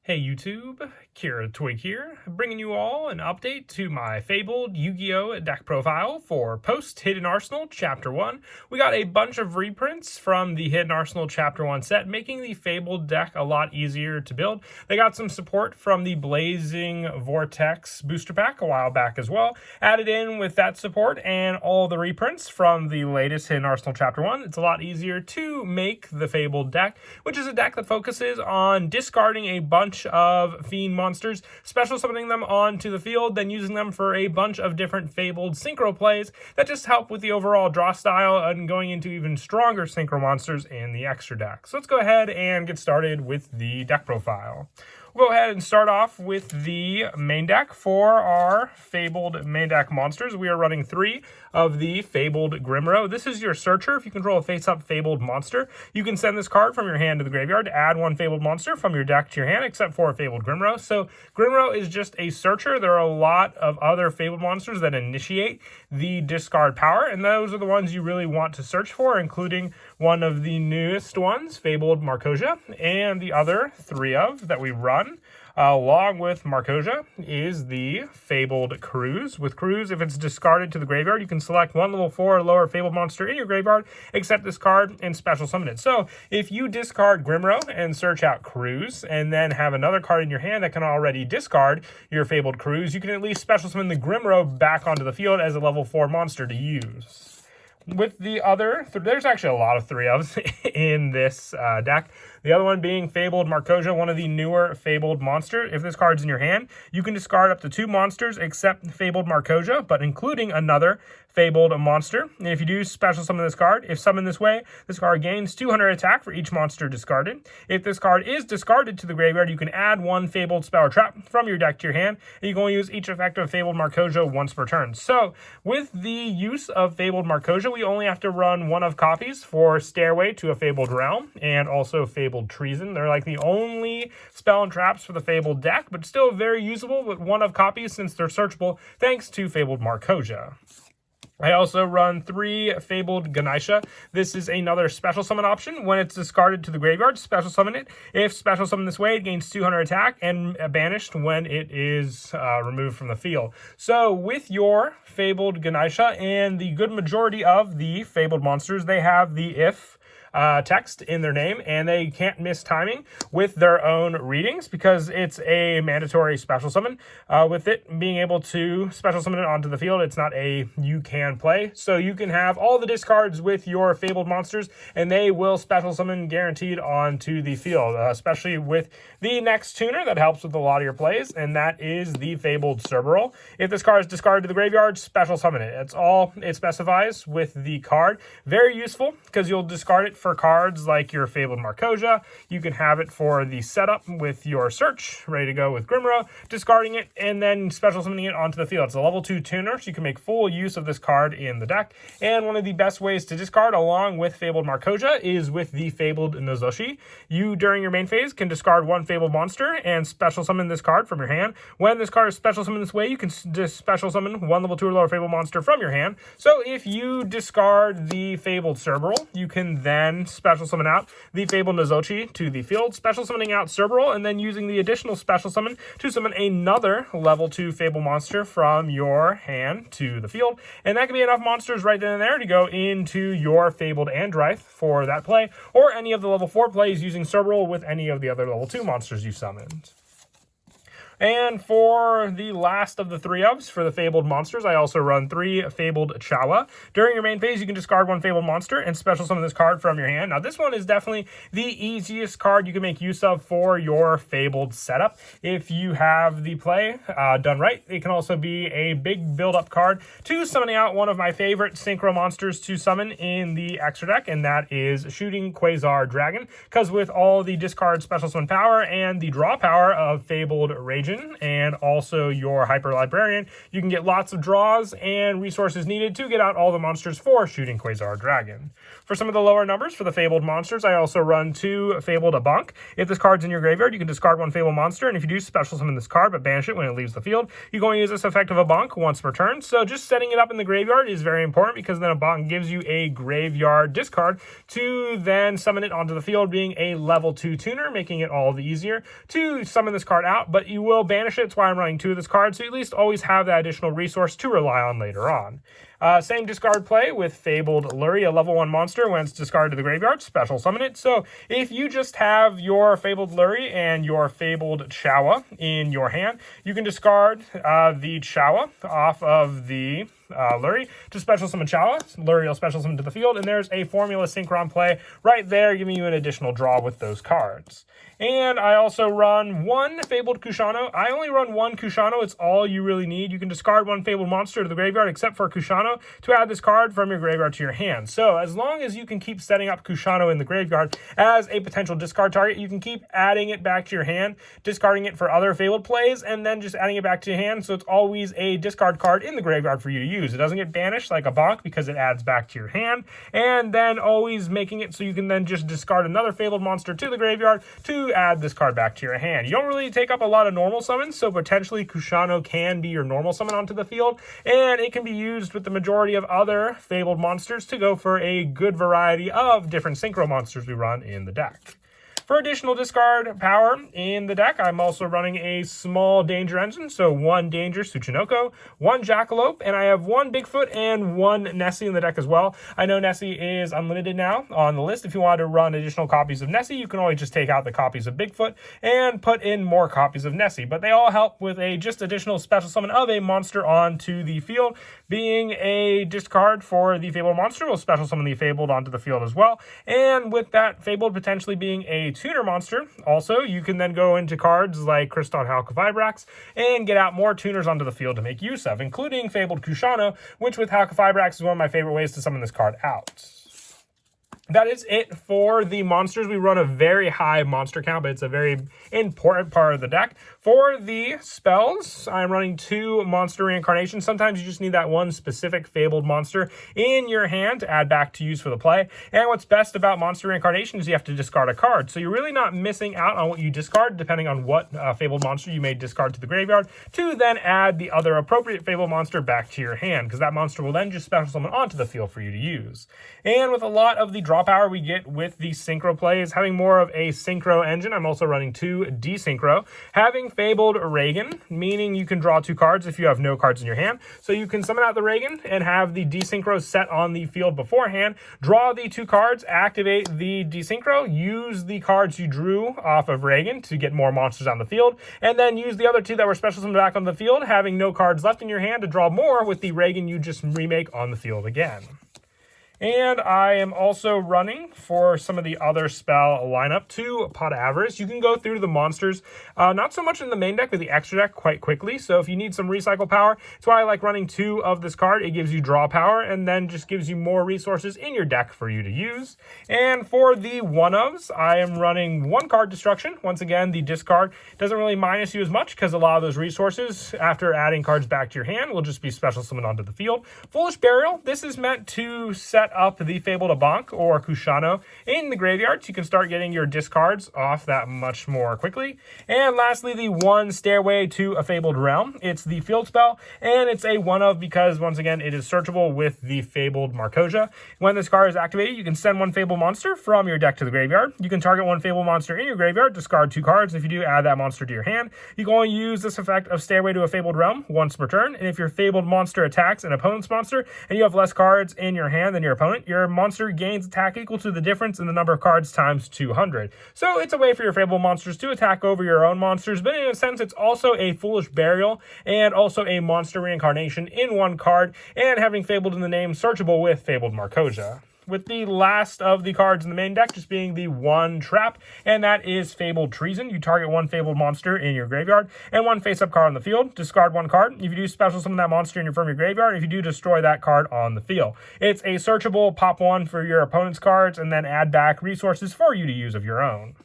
Hey YouTube, Kira Twig here, bringing you all an update to my Fabled Yu-Gi-Oh! Deck profile for post-Hidden Arsenal Chapter 1. We got a bunch of reprints from the Hidden Arsenal Chapter 1 set, making the Fabled deck a lot easier to build. They got some support from the Blazing Vortex booster pack a while back as well. Added in with that support and all the reprints from the latest Hidden Arsenal Chapter 1, it's a lot easier to make the Fabled deck, which is a deck that focuses on discarding a bunch of fiend monsters, special summoning them onto the field, then using them for a bunch of different Fabled synchro plays that just help with the overall draw style and going into even stronger synchro monsters in the extra deck. So let's go ahead and get started with the deck profile. We'll go ahead and start off with the main deck. For our Fabled main deck monsters, we are running 3 of the Fabled Grimro. This is your searcher. If you control a face-up Fabled monster, you can send this card from your hand to the graveyard to add 1 Fabled monster from your deck to your hand, except for Fabled Grimro. So Grimro is just a searcher. There are a lot of other Fabled monsters that initiate the discard power, and those are the ones you really want to search for, including one of the newest ones, Fabled Marcosia, and the other 3 of that we run. Along with Marcosia is the Fabled Cruise. With Cruise, if it's discarded to the graveyard, you can select 1 level 4 or lower Fabled monster in your graveyard, except this card, and special summon it. So if you discard Grimro and search out Cruise, and then have another card in your hand that can already discard your Fabled Cruise, you can at least special summon the Grimro back onto the field as a level 4 monster to use. With the other, there's actually a lot of 3-ofs in this deck. The other one being Fabled Marcosia, one of the newer Fabled monsters. If this card's in your hand, you can discard up to 2 monsters except Fabled Marcosia, but including another Fabled monster. And if you do special summon this card, if summoned this way, this card gains 200 attack for each monster discarded. If this card is discarded to the graveyard, you can add 1 Fabled spell or trap from your deck to your hand, and you can only use each effect of Fabled Marcosia once per turn. So with the use of Fabled Marcosia, we only have to run 1 of copies for Stairway to a Fabled Realm and also Fabled Treason. They're like the only spell and traps for the Fabled deck, but still very usable with 1 of copies since they're searchable thanks to Fabled Marcosia. I also run 3 Fabled Ganesha. This is another special summon option. When it's discarded to the graveyard, special summon it. If special summon this way, it gains 200 attack and banished when it is removed from the field. So with your Fabled Ganesha and the good majority of the Fabled monsters, they have the if text in their name, and they can't miss timing with their own readings because it's a mandatory special summon. With it being able to special summon it onto the field, it's not a you can play. So you can have all the discards with your Fabled monsters, and they will special summon guaranteed onto the field, especially with the next tuner that helps with a lot of your plays, and that is the Fabled Cerberus. If this card is discarded to the graveyard, special summon it. That's all it specifies with the card. Very useful because you'll discard it for cards like your Fabled Marcosia. You can have it for the setup with your search, ready to go with Grimro, discarding it, and then special summoning it onto the field. It's a level 2 tuner, so you can make full use of this card in the deck. And one of the best ways to discard along with Fabled Marcosia is with the Fabled Nozoshi. You, during your main phase, can discard 1 Fabled monster and special summon this card from your hand. When this card is special summoned this way, you can just special summon 1 level 2 or lower Fabled monster from your hand. So if you discard the Fabled Cerberus, you can then special summon out the Fabled Nozochi to the field, special summoning out Cerberus, and then using the additional special summon to summon another level 2 Fabled monster from your hand to the field. And that can be enough monsters right then and there to go into your Fabled Andrith for that play, or any of the level 4 plays using Cerberus with any of the other level 2 monsters you summoned. And for the last of the 3-ofs for the Fabled monsters, I also run 3 Fabled Chawa. During your main phase, you can discard 1 Fabled monster and special summon this card from your hand. Now, this one is definitely the easiest card you can make use of for your Fabled setup. If you have the play done right, it can also be a big build-up card to summoning out one of my favorite synchro monsters to summon in the extra deck, and that is Shooting Quasar Dragon, because with all the discard special summon power and the draw power of Fabled Rage Magen and also your Hyper Librarian, you can get lots of draws and resources needed to get out all the monsters for shooting Quasar Dragon. For some of the lower numbers for the Fabled monsters, I also run 2 Fabled Abunk. If this card's in your graveyard, you can discard 1 Fabled monster, and if you do, special summon this card but banish it when it leaves the field. You can only use this effect of Abunk once per turn, so just setting it up in the graveyard is very important because then Abunk gives you a graveyard discard to then summon it onto the field, being a level 2 tuner, making it all the easier to summon this card out, but you will banish it. That's why I'm running 2 of this card, so you at least always have that additional resource to rely on later on. Same discard play with Fabled Lurie, a level 1 monster. When it's discarded to the graveyard, special summon it. So if you just have your Fabled Lurie and your Fabled Chawa in your hand, you can discard the Chawa off of the Lurie to special summon Chawa. Lurie will special summon to the field, and there's a Formula Synchron play right there, giving you an additional draw with those cards. And I also run 1 Fabled Kushano. I only run 1 Kushano. It's all you really need. You can discard 1 Fabled monster to the graveyard, except for Kushano, to add this card from your graveyard to your hand. So as long as you can keep setting up Kushano in the graveyard as a potential discard target, you can keep adding it back to your hand, discarding it for other Fabled plays, and then just adding it back to your hand. So it's always a discard card in the graveyard for you to use. It doesn't get banished like a bonk because it adds back to your hand, and then always making it so you can then just discard another Fabled monster to the graveyard to add this card back to your hand. You don't really take up a lot of normal summons, so potentially Kushano can be your normal summon onto the field, and it can be used with the majority of other Fabled monsters to go for a good variety of different synchro monsters we run in the deck. For additional discard power in the deck, I'm also running a small danger engine, so 1 danger Tsuchinoko, 1 Jackalope, and I have 1 Bigfoot and 1 Nessie in the deck as well. I know Nessie is unlimited now on the list. If you want to run additional copies of Nessie, you can always just take out the copies of Bigfoot and put in more copies of Nessie, but they all help with a just additional special summon of a monster onto the field. Being a discard for the Fabled monster, will special summon the Fabled onto the field as well, and with that Fabled potentially being a tuner monster, also you can then go into cards like Kriston Halqifibrax and get out more tuners onto the field to make use of, including Fabled Kushano, which with Halqifibrax is one of my favorite ways to summon this card out. That is it for the monsters. We run a very high monster count, but it's a very important part of the deck. For the spells, I'm running 2 monster reincarnations. Sometimes you just need that 1 specific Fabled monster in your hand to add back to use for the play. And what's best about monster reincarnation is you have to discard a card. So you're really not missing out on what you discard, depending on what Fabled monster you may discard to the graveyard, to then add the other appropriate Fabled monster back to your hand, because that monster will then just special summon onto the field for you to use. And with a lot of the draw power we get with the synchro plays, having more of a synchro engine, I'm also running 2 desynchro. Having Fabled Reagan, meaning you can draw 2 cards if you have no cards in your hand. So you can summon out the Reagan and have the desynchro set on the field beforehand, draw the 2 cards, activate the desynchro, use the cards you drew off of Reagan to get more monsters on the field, and then use the other 2 that were special summoned back on the field, having no cards left in your hand to draw more with the Reagan you just remake on the field again. And I am also running, for some of the other spell lineup, 2 Pot of Avarice. You can go through the monsters, not so much in the main deck, but the extra deck quite quickly. So if you need some recycle power, that's why I like running 2 of this card. It gives you draw power and then just gives you more resources in your deck for you to use. And for the one-ofs, I am running 1 card Destruction. Once again, the discard doesn't really minus you as much because a lot of those resources, after adding cards back to your hand, will just be special summoned onto the field. Foolish Burial. This is meant to set up the Fabled Abunk or Kushano in the graveyard, so you can start getting your discards off that much more quickly. And lastly, the 1 Stairway to a Fabled Realm. It's the field spell, and it's a one-of because, once again, it is searchable with the Fabled Marcosia. When this card is activated, you can send 1 Fabled monster from your deck to the graveyard. You can target 1 Fabled monster in your graveyard, discard 2 cards. If you do, add that monster to your hand. You can only use this effect of Stairway to a Fabled Realm once per turn, and if your Fabled monster attacks an opponent's monster and you have less cards in your hand than your opponent, your monster gains attack equal to the difference in the number of cards times 200. So it's a way for your Fabled monsters to attack over your own monsters, but in a sense it's also a Foolish Burial and also a monster reincarnation in 1 card, and having Fabled in the name, searchable with Fabled Marcosia. With the last of the cards in the main deck just being the 1 trap, and that is Fabled Treason. You target 1 Fabled monster in your graveyard and 1 face-up card on the field. Discard 1 card. If you do, special summon that monster from your graveyard. If you do, destroy that card on the field. It's a searchable pop 1 for your opponent's cards, and then add back resources for you to use of your own.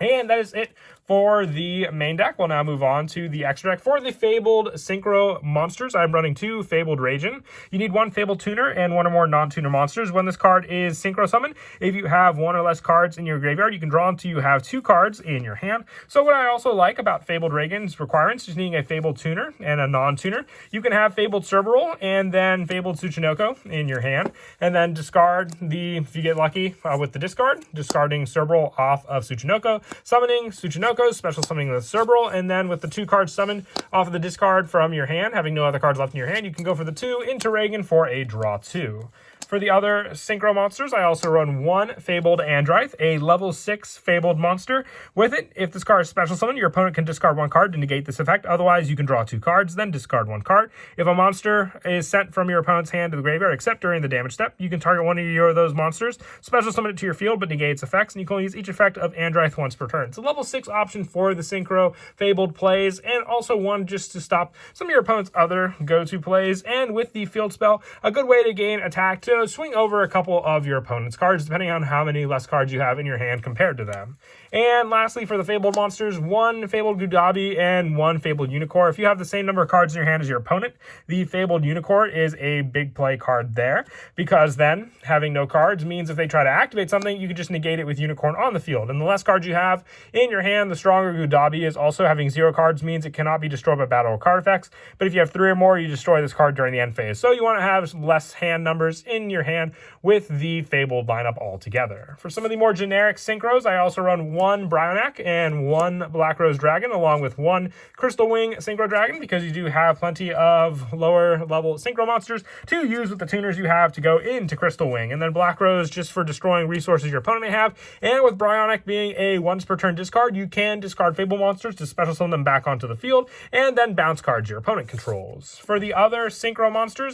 And that is it for the main deck. We'll now move on to the extra deck. For the Fabled Synchro monsters, I'm running 2 Fabled Treason. You need 1 Fabled Tuner and 1 or more non-tuner monsters. When this card is synchro summoned, if you have 1 or less cards in your graveyard, you can draw until you have 2 cards in your hand. So what I also like about Fabled Treason's requirements is needing a Fabled Tuner and a non-tuner. You can have Fabled Cerberus and then Fabled Tsuchinoko in your hand, and then discard if you get lucky with the discard, discarding Cerberus off of Tsuchinoko, summoning Tsuchinoko, special summoning the Cerberus, and then with the 2 cards summoned off of the discard from your hand, having no other cards left in your hand, you can go for the 2 into Treason for a draw 2. For the other synchro monsters, I also run 1 Fabled Andrith, a level 6 Fabled monster. With it, if this card is special summoned, your opponent can discard 1 card to negate this effect. Otherwise, you can draw 2 cards, then discard 1 card. If a monster is sent from your opponent's hand to the graveyard, except during the damage step, you can target one of those monsters, special summon it to your field, but negate its effects, and you can only use each effect of Andrith once per turn. It's a level 6 option for the synchro Fabled plays, and also one just to stop some of your opponent's other go-to plays. And with the field spell, a good way to gain attack to swing over a couple of your opponent's cards, depending on how many less cards you have in your hand compared to them. And lastly, for the Fabled monsters, 1 Fabled Gudabi and 1 Fabled Unicorn. If you have the same number of cards in your hand as your opponent, the Fabled Unicorn is a big play card there, because then having no cards means if they try to activate something, you can just negate it with Unicorn on the field. And the less cards you have in your hand, the stronger Gudabi is. Also, having 0 cards means it cannot be destroyed by battle or card effects, but if you have 3 or more, you destroy this card during the end phase. So you want to have less hand numbers in your hand with the Fabled lineup altogether. For some of the more generic synchros, I also run 1 Brionac and 1 Black Rose Dragon, along with 1 Crystal Wing Synchro Dragon, because you do have plenty of lower level synchro monsters to use with the tuners you have to go into Crystal Wing. And then Black Rose just for destroying resources your opponent may have. And with Brionac being a once per turn discard, you can discard Fable monsters to special summon them back onto the field, and then bounce cards your opponent controls. For the other synchro monsters,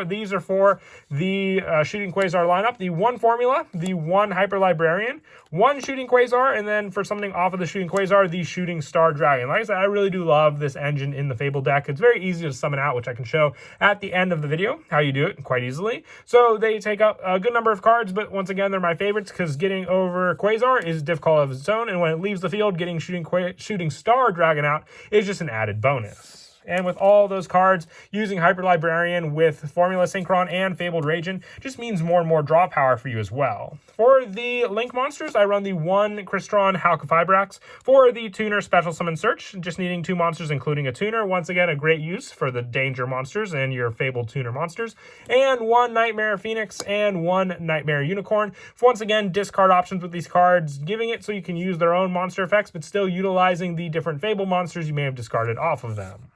these are for the Shooting Quasar lineup, the 1 Formula, the 1 Hyper Librarian, 1 Shooting Quasar, and then for something off of the Shooting Quasar, the Shooting Star Dragon. Like I said, I really do love this engine in the Fable deck. It's very easy to summon out, which I can show at the end of the video, how you do it quite easily. So they take up a good number of cards, but once again, they're my favorites because getting over Quasar is difficult of its own, and when it leaves the field, getting Shooting Star Dragon out is just an added bonus. And with all those cards, using Hyper Librarian with Formula Synchron and Fabled Treason just means more and more draw power for you as well. For the Link monsters, I run the 1 Crystron Halqifibrax. For the Tuner Special Summon Search, just needing 2 monsters including a Tuner. Once again, a great use for the Danger monsters and your Fabled Tuner monsters. And 1 Nightmare Phoenix and 1 Nightmare Unicorn. Once again, discard options with these cards, giving it so you can use their own monster effects, but still utilizing the different Fable monsters you may have discarded off of them.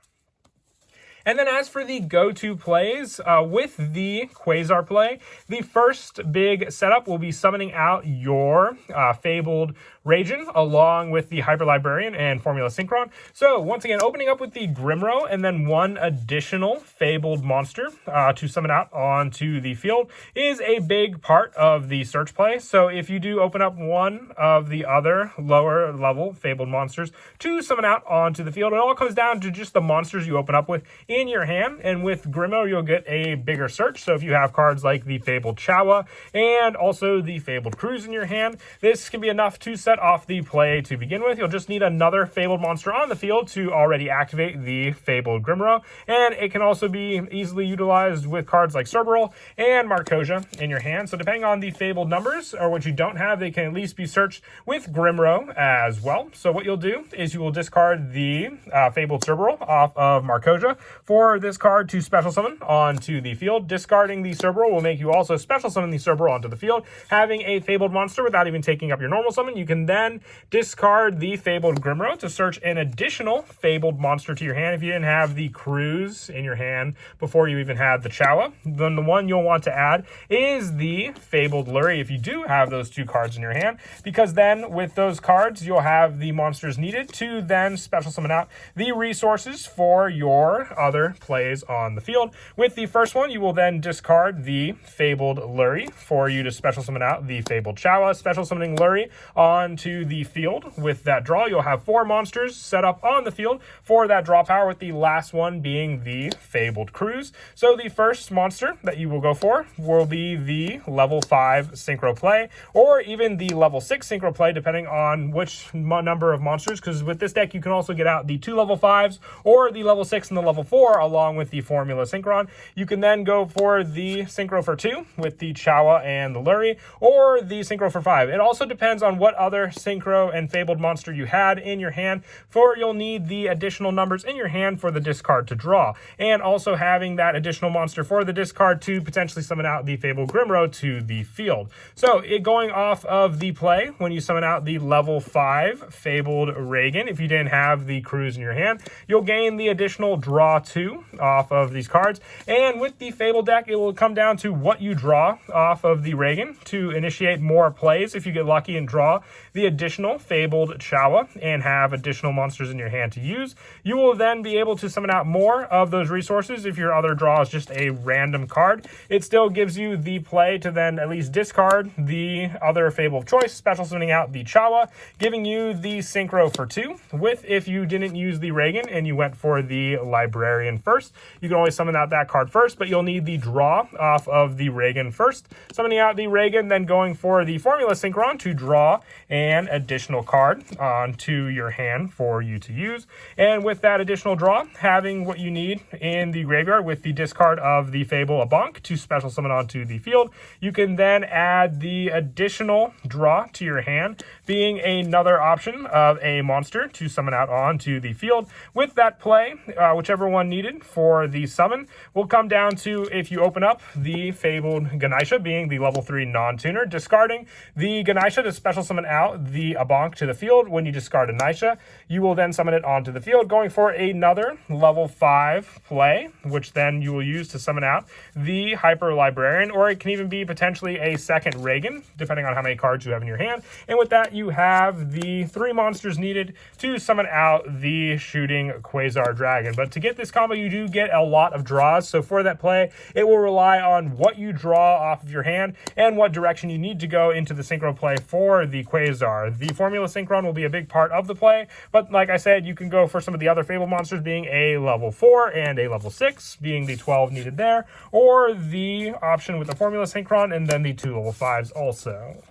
And then as for the go-to plays, with the Quasar play, the first big setup will be summoning out your Fabled Treason along with the Hyper Librarian and Formula Synchron. So once again, opening up with the Grimro and then 1 additional Fabled monster to summon out onto the field is a big part of the search play. So if you do open up 1 of the other lower level Fabled monsters to summon out onto the field, it all comes down to just the monsters you open up with in your hand. And with Grimro, you'll get a bigger search. So if you have cards like the Fabled Chawa and also the Fabled Cruise in your hand, this can be enough to set off the play to begin with. You'll just need another Fabled monster on the field to already activate the Fabled Grimro, and it can also be easily utilized with cards like Cerberus and Markosia in your hand. So depending on the Fabled numbers or what you don't have, they can at least be searched with Grimro as well. So what you'll do is you will discard the Fabled Cerberus off of Markosia for this card to special summon onto the field. Discarding the Cerberus will make you also special summon the Cerberus onto the field. Having a Fabled monster without even taking up your normal summon, you can then discard the Fabled Grimro to search an additional Fabled monster to your hand. If you didn't have the Cruise in your hand before you even had the Chawa, then the one you'll want to add is the Fabled Luri if you do have those 2 cards in your hand, because then with those cards, you'll have the monsters needed to then special summon out the resources for your other plays on the field. With the first one, you will then discard the Fabled Luri for you to special summon out the Fabled Chawa, special summoning Luri on onto the field with that draw. You'll have 4 monsters set up on the field for that draw power, with the last one being the Fabled Cruise. So the first monster that you will go for will be the level 5 Synchro Play, or even the level 6 Synchro Play, depending on which number of monsters, because with this deck you can also get out the 2 level 5s or the level 6 and the level 4 along with the Formula Synchron. You can then go for the Synchro for 2 with the Chawa and the Lurie, or the Synchro for 5. It also depends on what other Synchro and Fabled monster you had in your hand, for you'll need the additional numbers in your hand for the discard to draw, and also having that additional monster for the discard to potentially summon out the Fabled Grimro to the field. So going off of the play, when you summon out the level 5 Fabled Reagan, if you didn't have the Cruise in your hand, you'll gain the additional draw 2 off of these cards. And with the Fabled deck, it will come down to what you draw off of the Reagan to initiate more plays. If you get lucky and draw the additional Fabled Chawa and have additional monsters in your hand to use, you will then be able to summon out more of those resources. If your other draw is just a random card, it still gives you the play to then at least discard the other Fable of choice, special summoning out the Chawa, giving you the Synchro for 2. With, if you didn't use the Reagan and you went for the Librarian first, you can always summon out that card first, but you'll need the draw off of the Reagan first. Summoning out the Reagan, then going for the Formula Synchron to draw an additional card onto your hand for you to use. And with that additional draw, having what you need in the graveyard with the discard of the Fable Abonk to special summon onto the field, you can then add the additional draw to your hand, being another option of a monster to summon out onto the field. With that play, whichever one needed for the summon will come down to if you open up the Fabled Ganesha, being the level 3 non-tuner, discarding the Ganesha to special summon out the Abonk to the field. When you discard a Ganesha, you will then summon it onto the field, going for another level 5 play, which then you will use to summon out the Hyper Librarian, or it can even be potentially a second Reagan, depending on how many cards you have in your hand. And with that, you have the 3 monsters needed to summon out the Shooting Quasar Dragon. But to get this combo, you do get a lot of draws. So for that play, it will rely on what you draw off of your hand and what direction you need to go into the Synchro play for the Quasar. The Formula Synchron will be a big part of the play, but like I said, you can go for some of the other Fable monsters, being a level 4 and a level 6, being the 12 needed there, or the option with the Formula Synchron and then the 2 level 5s also.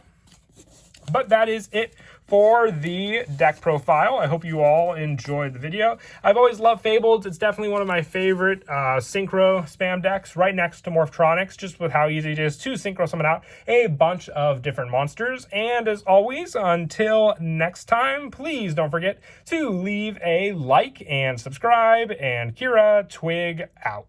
But that is it for the deck profile. I hope you all enjoyed the video. I've always loved Fabled. It's definitely one of my favorite synchro spam decks, right next to Morphtronics, just with how easy it is to synchro summon out a bunch of different monsters. And as always, until next time, please don't forget to leave a like and subscribe, and Kira Twig out.